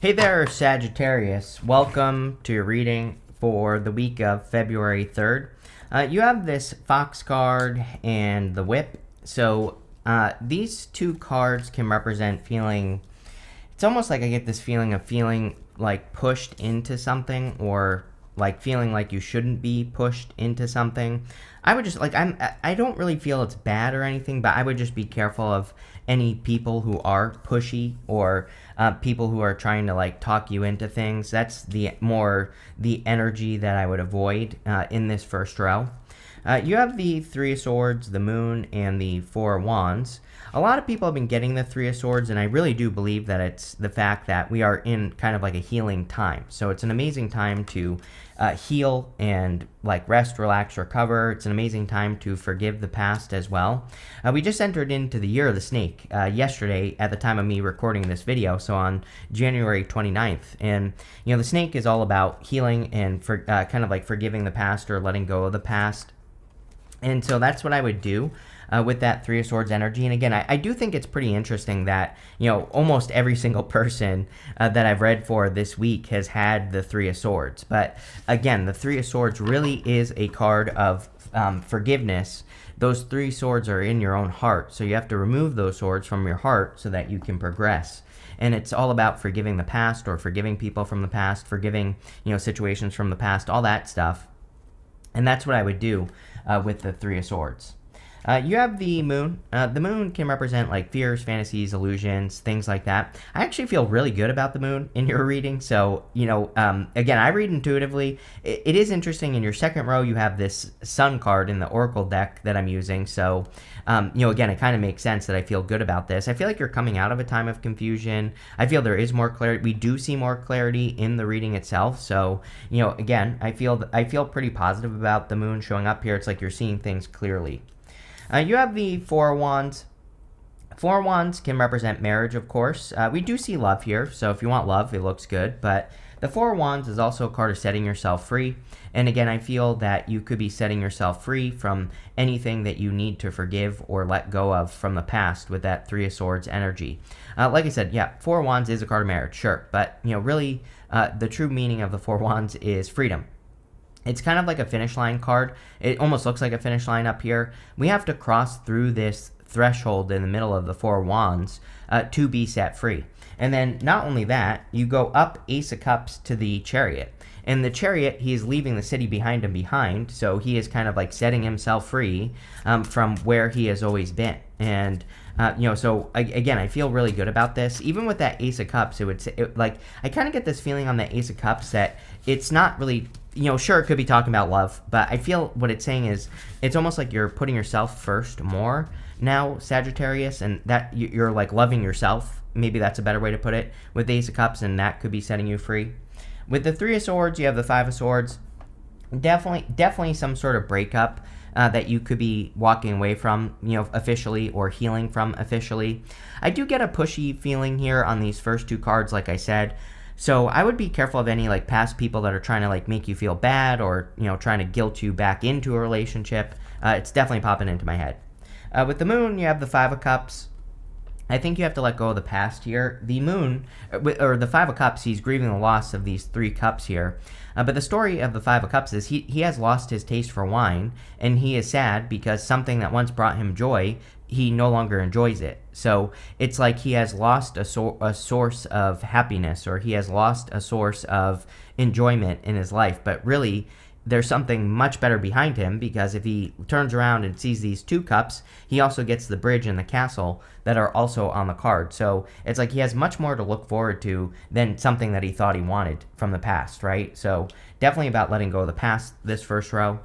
Hey there, Sagittarius. Welcome to your reading for the week of February 3rd. You have this Fox card and the Whip. So these two cards can represent feeling. It's almost like I get this feeling of feeling like pushed into something, or like feeling like you shouldn't be pushed into something. I would just I don't really feel it's bad or anything, but I would just be careful of any people who are pushy, or people who are trying to like talk you into things. That's the energy that I would avoid in this first row. You have the Three of Swords, the Moon, and the Four of Wands. A lot of people have been getting the Three of Swords, and I really do believe that it's the fact that we are in kind of like a healing time. So it's an amazing time to heal and like rest, relax, recover. It's an amazing time to forgive the past as well. We just entered into the Year of the Snake yesterday at the time of me recording this video, so on January 29th. And, you know, the snake is all about healing and kind of like forgiving the past or letting go of the past. And so that's what I would do with that Three of Swords energy. And again, I do think it's pretty interesting that, you know, almost every single person that I've read for this week has had the Three of Swords. But again, the Three of Swords really is a card of forgiveness. Those three swords are in your own heart. So you have to remove those swords from your heart so that you can progress. And it's all about forgiving the past, or forgiving people from the past, forgiving, you know, situations from the past, all that stuff. And that's what I would do with the Three of Swords. You have the Moon. The Moon can represent like fears, fantasies, illusions, things like that. I actually feel really good about the Moon in your reading. So, you know, again, I read intuitively. It is interesting. In your second row, you have this Sun card in the Oracle deck that I'm using. So, you know, again, it kind of makes sense that I feel good about this. I feel like you're coming out of a time of confusion. I feel there is more clarity. We do see more clarity in the reading itself. So, you know, again, I feel pretty positive about the Moon showing up here. It's like you're seeing things clearly. You have the Four of Wands. Four of Wands can represent marriage, of course. We do see love here, so if you want love, it looks good. But the Four of Wands is also a card of setting yourself free. And again, I feel that you could be setting yourself free from anything that you need to forgive or let go of from the past with that Three of Swords energy. Like I said, yeah, Four of Wands is a card of marriage, sure. But, you know, really, the true meaning of the Four of Wands is freedom. It's kind of like a finish line card. It almost looks like a finish line up here. We have to cross through this threshold in the middle of the Four of Wands to be set free. And then not only that, you go up Ace of Cups to the Chariot. And the Chariot, he is leaving the city behind him behind, so he is kind of like setting himself free from where he has always been. And you know, so again, I feel really good about this. Even with that Ace of Cups, like I kind of get this feeling on the Ace of Cups that it's not really, you know, sure, it could be talking about love, but I feel what it's saying is it's almost like you're putting yourself first more now, Sagittarius, and that you're like loving yourself. Maybe that's a better way to put it with the Ace of Cups, and that could be setting you free. With the Three of Swords, you have the Five of Swords. Definitely some sort of breakup that you could be walking away from, you know, officially, or healing from officially. I do get a pushy feeling here on these first two cards, like I said. So I would be careful of any like past people that are trying to like make you feel bad, or, you know, trying to guilt you back into a relationship. It's definitely popping into my head. With the Moon, you have the Five of Cups. I think you have to let go of the past here. The Moon, or the Five of Cups, he's grieving the loss of these three cups here. But the story of the Five of Cups is he has lost his taste for wine, and he is sad because something that once brought him joy, he no longer enjoys it. So it's like he has lost a source of happiness, or he has lost a source of enjoyment in his life. But really, there's something much better behind him, because if he turns around and sees these two cups, he also gets the bridge and the castle that are also on the card. So it's like he has much more to look forward to than something that he thought he wanted from the past, right? So definitely about letting go of the past, this first row.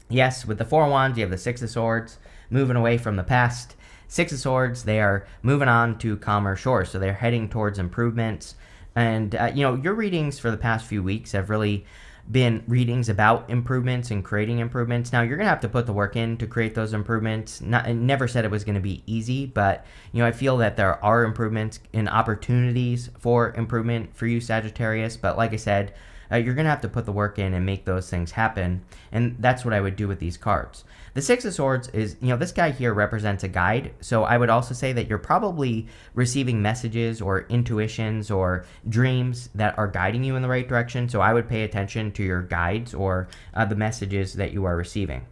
Yes, with the Four of Wands, you have the Six of Swords, moving away from the past. Six of Swords, they are moving on to calmer shores, so they're heading towards improvements. And, you know, your readings for the past few weeks have really been readings about improvements and creating improvements. Now, you're going to have to put the work in to create those improvements. I never said it was going to be easy, but, you know, I feel that there are improvements and opportunities for improvement for you, Sagittarius. But like I said, you're going to have to put the work in and make those things happen. And that's what I would do with these cards. The Six of Swords is, this guy here represents a guide. So I would also say that you're probably receiving messages or intuitions or dreams that are guiding you in the right direction. So I would pay attention to your guides or the messages that you are receiving.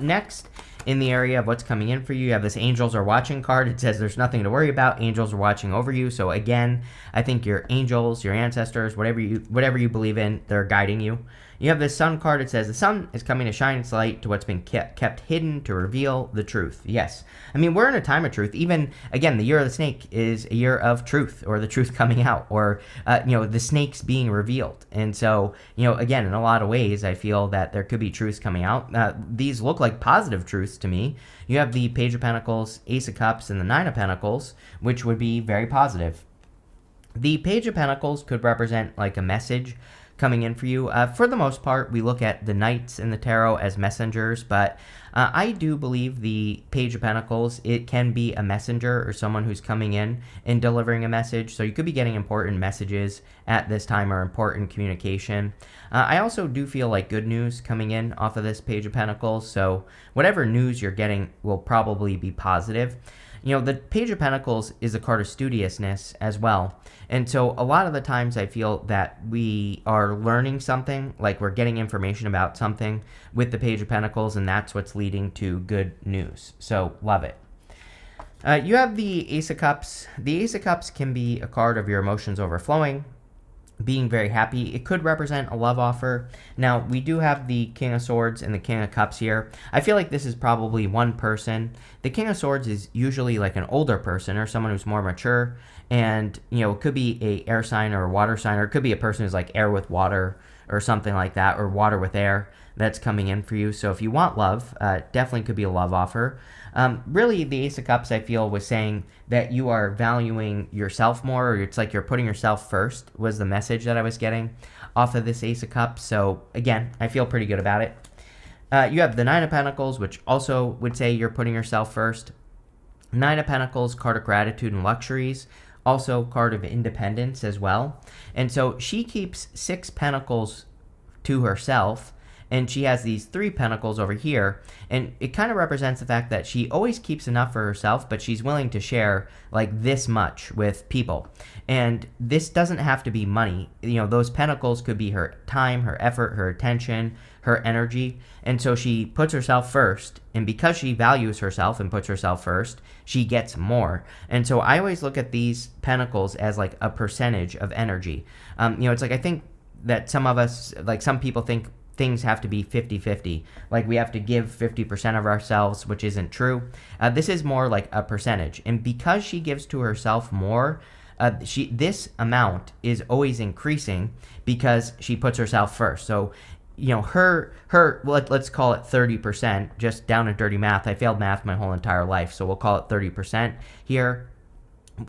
Next, in the area of what's coming in for you, you have this angels are watching card. It says there's nothing to worry about. Angels are watching over you. So again, I think your angels, your ancestors, whatever you believe in, they're guiding you. You have this sun card. It says the sun is coming to shine its light to what's been kept hidden to reveal the truth. Yes. I mean, we're in a time of truth. Even, again, the year of the snake is a year of truth, or the truth coming out, or, the snakes being revealed. And so, again, in a lot of ways, I feel that there could be truths coming out. These look like positive truths to me. You have the Page of Pentacles, Ace of Cups, and the Nine of Pentacles, which would be very positive. The Page of Pentacles could represent like a message coming in for you. For the most part, we look at the knights in the tarot as messengers, but I do believe the Page of Pentacles, it can be a messenger or someone who's coming in and delivering a message. So you could be getting important messages at this time or important communication. I also do feel like good news coming in off of this Page of Pentacles. So whatever news you're getting will probably be positive. The Page of Pentacles is a card of studiousness as well. And so a lot of the times I feel that we are learning something, like we're getting information about something with the Page of Pentacles, and that's what's leading to good news. So love it. You have the Ace of Cups. The Ace of Cups can be a card of your emotions overflowing, being very happy. It could represent a love offer. Now, we do have the King of Swords and the King of Cups here. I feel like this is probably one person. The King of Swords is usually like an older person or someone who's more mature. And, it could be a air sign or a water sign, or it could be a person who's like air with water or something like that, or water with air that's coming in for you. So if you want love, definitely could be a love offer. Really, the Ace of Cups, I feel, was saying that you are valuing yourself more, or it's like you're putting yourself first, was the message that I was getting off of this Ace of Cups. So again, I feel pretty good about it. You have the Nine of Pentacles, which also would say you're putting yourself first. Nine of Pentacles, card of gratitude and luxuries, also card of independence as well. And so she keeps 6 pentacles to herself, and she has these 3 pentacles over here, and it kind of represents the fact that she always keeps enough for herself, but she's willing to share like this much with people. And this doesn't have to be money. Those pentacles could be her time, her effort, her attention, her energy. And so she puts herself first, and because she values herself and puts herself first, she gets more. And so I always look at these pentacles as like a percentage of energy. It's like, I think that some of us, like some people think things have to be 50-50. Like we have to give 50% of ourselves, which isn't true. This is more like a percentage. And because she gives to herself more, this amount is always increasing because she puts herself first. So, let's call it 30%, just down and dirty math. I failed math my whole entire life, so we'll call it 30% here.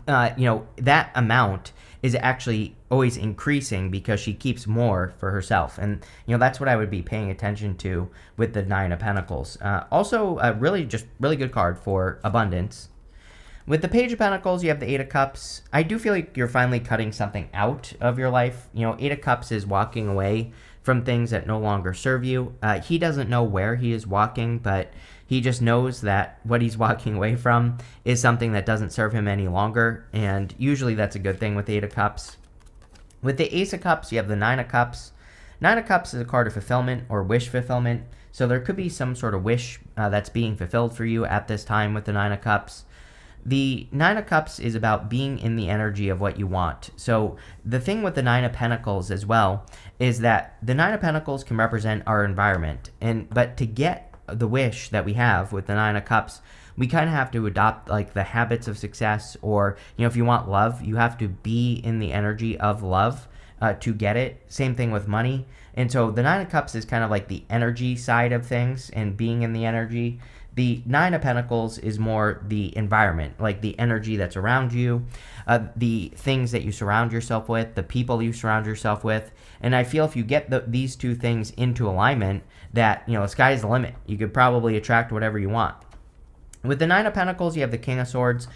That amount is actually always increasing because she keeps more for herself. And, that's what I would be paying attention to with the Nine of Pentacles. Also, really good card for abundance. With the Page of Pentacles, you have the Eight of Cups. I do feel like you're finally cutting something out of your life. Eight of Cups is walking away from things that no longer serve you. He doesn't know where he is walking, but he just knows that what he's walking away from is something that doesn't serve him any longer, and usually that's a good thing with the Eight of Cups. With the Ace of Cups, you have the Nine of Cups. Nine of Cups is a card of fulfillment or wish fulfillment, so there could be some sort of wish that's being fulfilled for you at this time with the Nine of Cups. The Nine of Cups is about being in the energy of what you want. So the thing with the Nine of Pentacles as well is that the Nine of Pentacles can represent our environment. But to get the wish that we have with the Nine of Cups, we kind of have to adopt like the habits of success, or, if you want love, you have to be in the energy of love to get it. Same thing with money. And so the Nine of Cups is kind of like the energy side of things and being in the energy. The Nine of Pentacles is more the environment, like the energy that's around you, the things that you surround yourself with, the people you surround yourself with. And I feel if you get these two things into alignment, that, the sky's the limit. You could probably attract whatever you want. With the Nine of Pentacles, you have the King of Swords.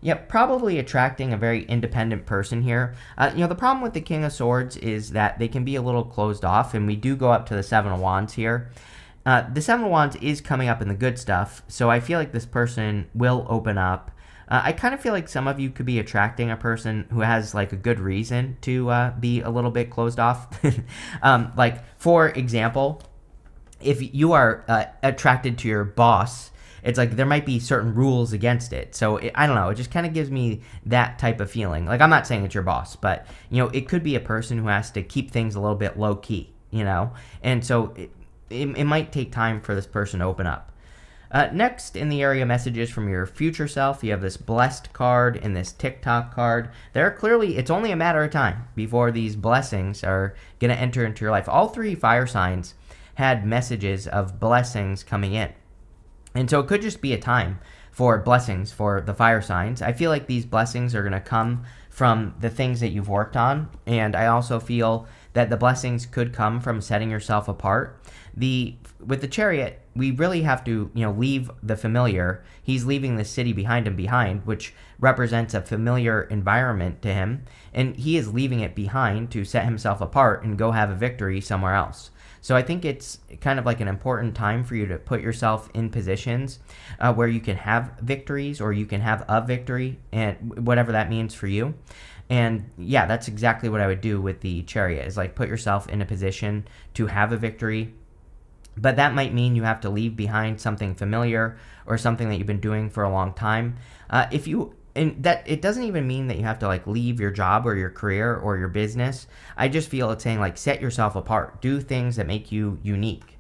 Yep, probably attracting a very independent person here. The problem with the King of Swords is that they can be a little closed off, and we do go up to the Seven of Wands here. The Seven of Wands is coming up in the good stuff, so I feel like this person will open up. I kind of feel like some of you could be attracting a person who has like a good reason to be a little bit closed off. Like, for example, if you are attracted to your boss, it's like there might be certain rules against it. So I don't know. It just kind of gives me that type of feeling. Like, I'm not saying it's your boss, but it could be a person who has to keep things a little bit low key. And so it might take time for this person to open up. Next, in the area messages from your future self, you have this blessed card and this TikTok card. It's only a matter of time before these blessings are going to enter into your life. All three fire signs had messages of blessings coming in. And so it could just be a time for blessings for the fire signs. I feel like these blessings are going to come from the things that you've worked on. And I also feel that the blessings could come from setting yourself apart. With the Chariot, we really have to, leave the familiar. He's leaving the city behind him, which represents a familiar environment to him. And he is leaving it behind to set himself apart and go have a victory somewhere else. So I think it's kind of like an important time for you to put yourself in positions where you can have victories, or you can have a victory, and whatever that means for you. And yeah, that's exactly what I would do with the Chariot, is like put yourself in a position to have a victory. But that might mean you have to leave behind something familiar or something that you've been doing for a long time. And that it doesn't even mean that you have to like leave your job or your career or your business. I just feel it's saying like set yourself apart, do things that make you unique.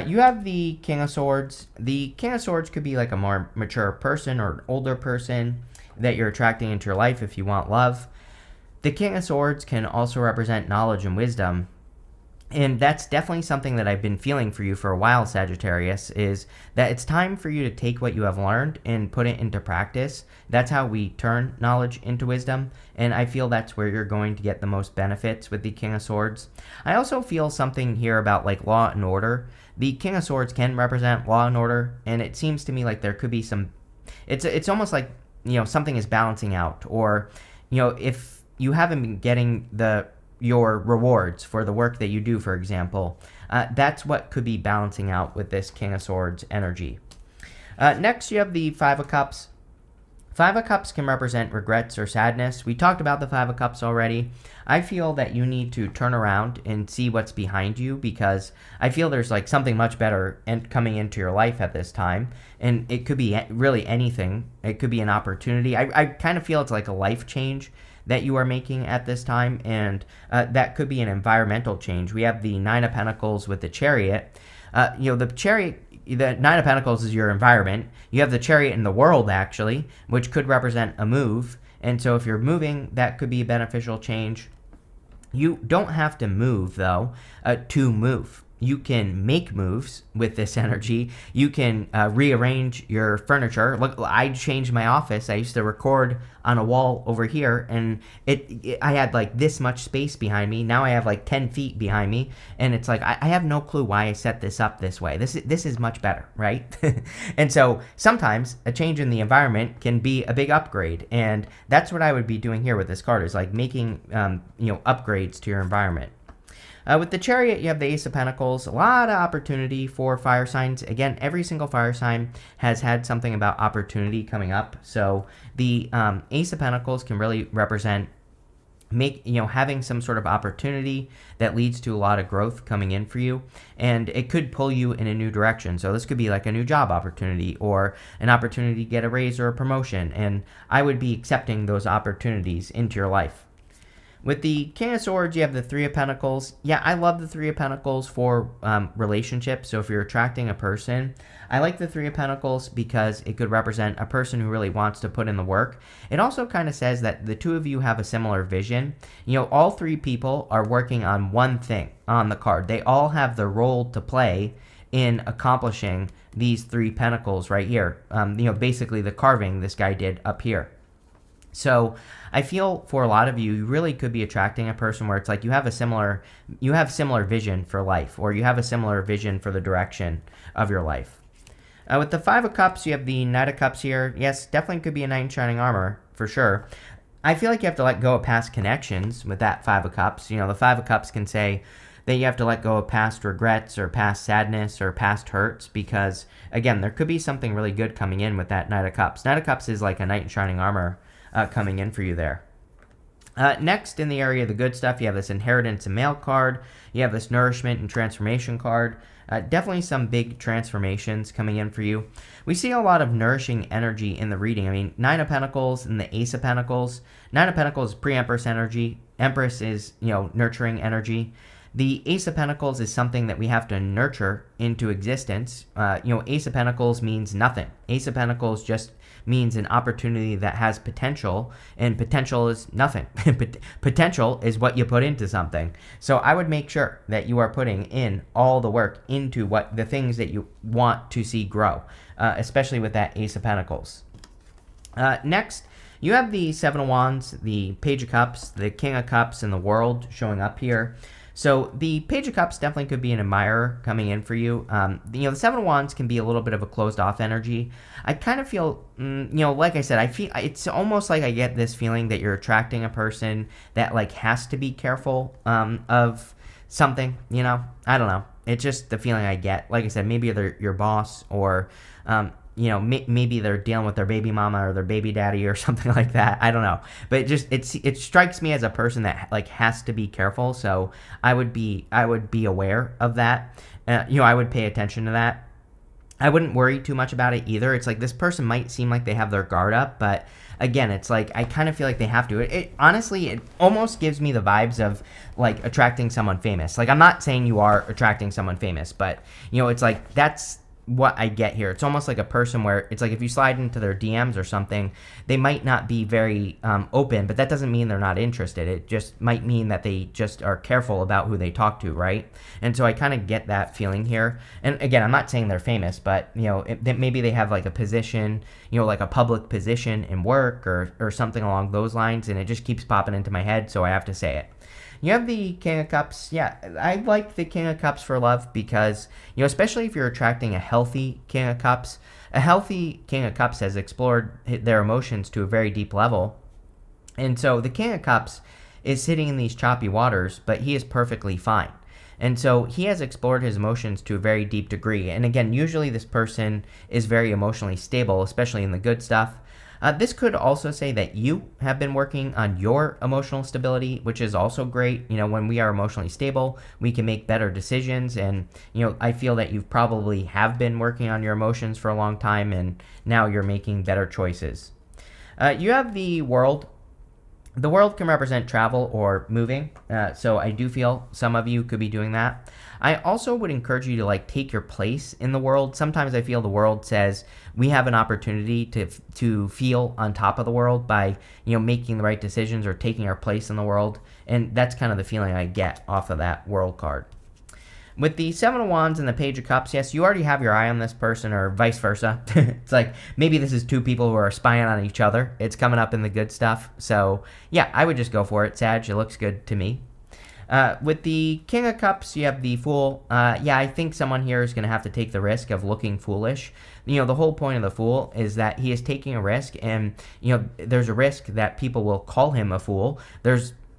You have the King of Swords. The King of Swords could be like a more mature person or an older person that you're attracting into your life if you want love. The King of Swords can also represent knowledge and wisdom. And that's definitely something that I've been feeling for you for a while, Sagittarius, is that it's time for you to take what you have learned and put it into practice. That's how we turn knowledge into wisdom, and I feel that's where you're going to get the most benefits with the King of Swords. I also feel something here about like law and order. The King of Swords can represent law and order, and it seems to me like there could be some... It's almost like, something is balancing out, or, if you haven't been getting your rewards for the work that you do, for example. That's what could be balancing out with this King of Swords energy. Next, you have the Five of Cups. Five of Cups can represent regrets or sadness. We talked about the Five of Cups already. I feel that you need to turn around and see what's behind you, because I feel there's like something much better coming into your life at this time. And it could be really anything. It could be an opportunity. I kind of feel it's like a life change that you are making at this time, and that could be an environmental change. We have the Nine of Pentacles with the Chariot. The Chariot, the Nine of Pentacles is your environment. You have the Chariot in the world, actually, which could represent a move. And so if you're moving, that could be a beneficial change. You don't have to move, though, to move. You can make moves with this energy. You can rearrange your furniture. Look, I changed my office. I used to record on a wall over here, and I had like this much space behind me. Now I have like 10 feet behind me, and it's like I have no clue why I set this up this way. This is much better, right? And so sometimes a change in the environment can be a big upgrade, and that's what I would be doing here with this card, is like making upgrades to your environment. With the Chariot, you have the Ace of Pentacles. A lot of opportunity for fire signs. Again, every single fire sign has had something about opportunity coming up. So the Ace of Pentacles can really represent having some sort of opportunity that leads to a lot of growth coming in for you, and it could pull you in a new direction. So this could be like a new job opportunity, or an opportunity to get a raise or a promotion, and I would be accepting those opportunities into your life. With the King of Swords, you have the Three of Pentacles. Yeah, I love the Three of Pentacles for relationships. So if you're attracting a person, I like the Three of Pentacles because it could represent a person who really wants to put in the work. It also kind of says that the two of you have a similar vision. All three people are working on one thing on the card. They all have their role to play in accomplishing these Three Pentacles right here. Basically the carving this guy did up here. So I feel for a lot of you, you really could be attracting a person where it's like you have similar vision for life, or you have a similar vision for the direction of your life. With the Five of Cups, you have the Knight of Cups here. Yes, definitely could be a Knight in Shining Armor, for sure. I feel like you have to let go of past connections with that Five of Cups. You know, the Five of Cups can say that you have to let go of past regrets or past sadness or past hurts because, again, there could be something really good coming in with that Knight of Cups. Knight of Cups is like a Knight in Shining Armor coming in for you there. Next, in the area of the good stuff, you have this Inheritance and Mail card. You have this Nourishment and Transformation card. Definitely some big transformations coming in for you. We see a lot of nourishing energy in the reading. I mean, Nine of Pentacles and the Ace of Pentacles. Nine of Pentacles is pre-Empress energy. Empress is, nurturing energy. The Ace of Pentacles is something that we have to nurture into existence. Ace of Pentacles means nothing. Ace of Pentacles just means an opportunity that has potential, and potential is nothing. Potential is what you put into something. So I would make sure that you are putting in all the work into the things that you want to see grow, especially with that Ace of Pentacles. Next, you have the Seven of Wands, the Page of Cups, the King of Cups, and the World showing up here. So the Page of Cups definitely could be an admirer coming in for you. The Seven of Wands can be a little bit of a closed off energy. I kind of feel, like I said, I feel it's almost like I get this feeling that you're attracting a person that like has to be careful of something. I don't know. It's just the feeling I get. Like I said, maybe they're your boss or maybe they're dealing with their baby mama or their baby daddy or something like that. I don't know, but it strikes me as a person that like has to be careful. So I would be aware of that. I would pay attention to that. I wouldn't worry too much about it either. It's like this person might seem like they have their guard up, but again, it's like I kind of feel like they have to. It honestly, it almost gives me the vibes of like attracting someone famous. Like I'm not saying you are attracting someone famous, but it's like that's what I get here. It's almost like a person where it's like if you slide into their DMs or something, they might not be very open, but that doesn't mean they're not interested. It just might mean that they just are careful about who they talk to, right? And so I kind of get that feeling here. And again, I'm not saying they're famous, but maybe they have like a position, like a public position in work or something along those lines, and it just keeps popping into my head, so I have to say it. You have the King of Cups. Yeah, I like the King of Cups for love because, especially if you're attracting a healthy King of Cups, a healthy King of Cups has explored their emotions to a very deep level. And so the King of Cups is sitting in these choppy waters, but he is perfectly fine. And so he has explored his emotions to a very deep degree. And again, usually this person is very emotionally stable, especially in the good stuff. This could also say that you have been working on your emotional stability, which is also great. When we are emotionally stable, we can make better decisions. And, I feel that you probably have been working on your emotions for a long time, and now you're making better choices. You have the World. The World can represent travel or moving, so I do feel some of you could be doing that. I also would encourage you to take your place in the world. Sometimes I feel the world says we have an opportunity to feel on top of the world by making the right decisions or taking our place in the world, and that's kind of the feeling I get off of that World card. With the Seven of Wands and the Page of Cups, yes, you already have your eye on this person or vice versa. It's like maybe this is two people who are spying on each other. It's coming up in the good stuff. So, yeah, I would just go for it, Sag. It looks good to me. With the King of Cups, you have the Fool. I think someone here is going to have to take the risk of looking foolish. The whole point of the Fool is that he is taking a risk, and, there's a risk that people will call him a fool.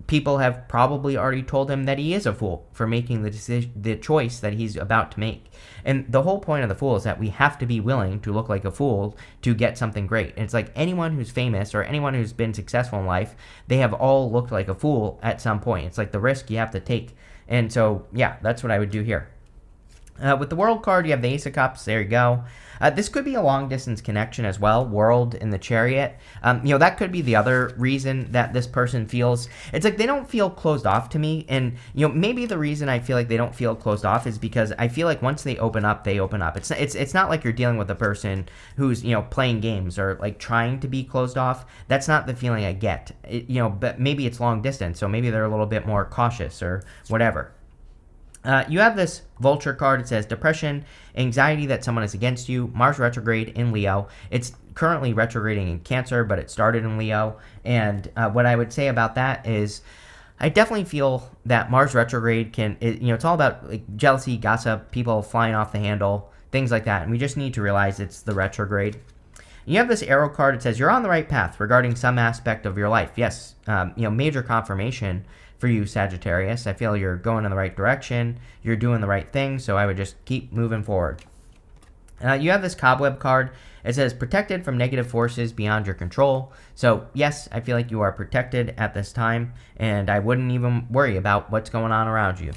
People have probably already told him that he is a fool for making the choice that he's about to make. And the whole point of the Fool is that we have to be willing to look like a fool to get something great. And it's like anyone who's famous or anyone who's been successful in life, they have all looked like a fool at some point. It's like the risk you have to take. And so, yeah, that's what I would do here. With the World card, you have the Ace of Cups. There you go. This could be a long-distance connection as well, World in the Chariot. That could be the other reason that this person feels... It's like they don't feel closed off to me. And, maybe the reason I feel like they don't feel closed off is because I feel like once they open up, they open up. It's not like you're dealing with a person who's, playing games or, trying to be closed off. That's not the feeling I get. But maybe it's long distance, so maybe they're a little bit more cautious or whatever. You have this Vulture card. It says depression, anxiety that someone is against you, Mars retrograde in Leo. It's currently retrograding in Cancer, but it started in Leo. And what I would say about that is I definitely feel that Mars retrograde it's all about jealousy, gossip, people flying off the handle, things like that. And we just need to realize it's the retrograde. You have this arrow card. It says you're on the right path regarding some aspect of your life. Yes, major confirmation for you, Sagittarius. I feel you're going in the right direction. You're doing the right thing, so I would just keep moving forward. You have this cobweb card. It says protected from negative forces beyond your control. So yes, I feel like you are protected at this time, and I wouldn't even worry about what's going on around you.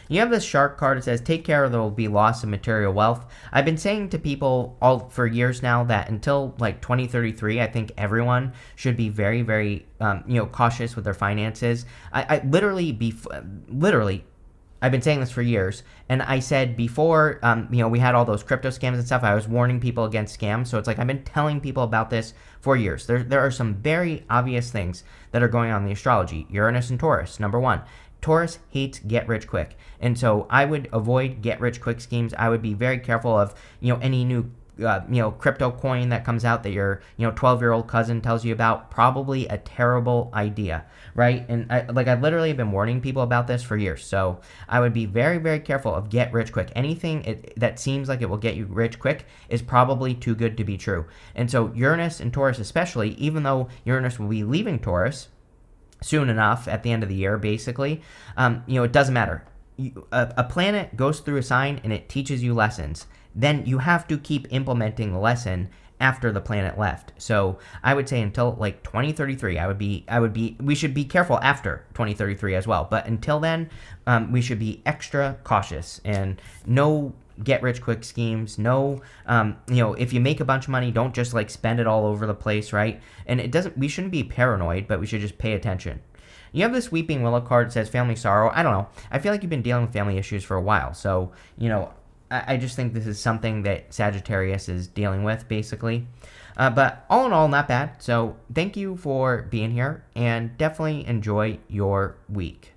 You have this shark card. It says take care or there will be loss of material wealth. I've been saying to people all for years now that until like 2033, I think everyone should be very, very cautious with their finances. I literally I've been saying this for years, and I said before, we had all those crypto scams and stuff, I was warning people against scams, so it's like I've been telling people about this for years. There are some very obvious things that are going on in the astrology. Uranus and Taurus, number one. Taurus hates get rich quick, and so I would avoid get rich quick schemes. I would be very careful of any new crypto coin that comes out that your 12-year-old cousin tells you about. Probably a terrible idea, right? And I've literally been warning people about this for years, so I would be very, very careful of get rich quick. Anything that seems like it will get you rich quick is probably too good to be true. And so Uranus and Taurus especially, even though Uranus will be leaving Taurus soon enough at the end of the year, basically, it doesn't matter. A planet goes through a sign and it teaches you lessons. Then you have to keep implementing the lesson after the planet left. So I would say until like 2033, we should be careful after 2033 as well. But until then, we should be extra cautious and no get rich quick schemes. No, if you make a bunch of money, don't just like spend it all over the place, right? And we shouldn't be paranoid, but we should just pay attention. You have this Weeping Willow card that says family sorrow. I don't know. I feel like you've been dealing with family issues for a while. So, I just think this is something that Sagittarius is dealing with, basically. But all in all, not bad. So thank you for being here, and definitely enjoy your week.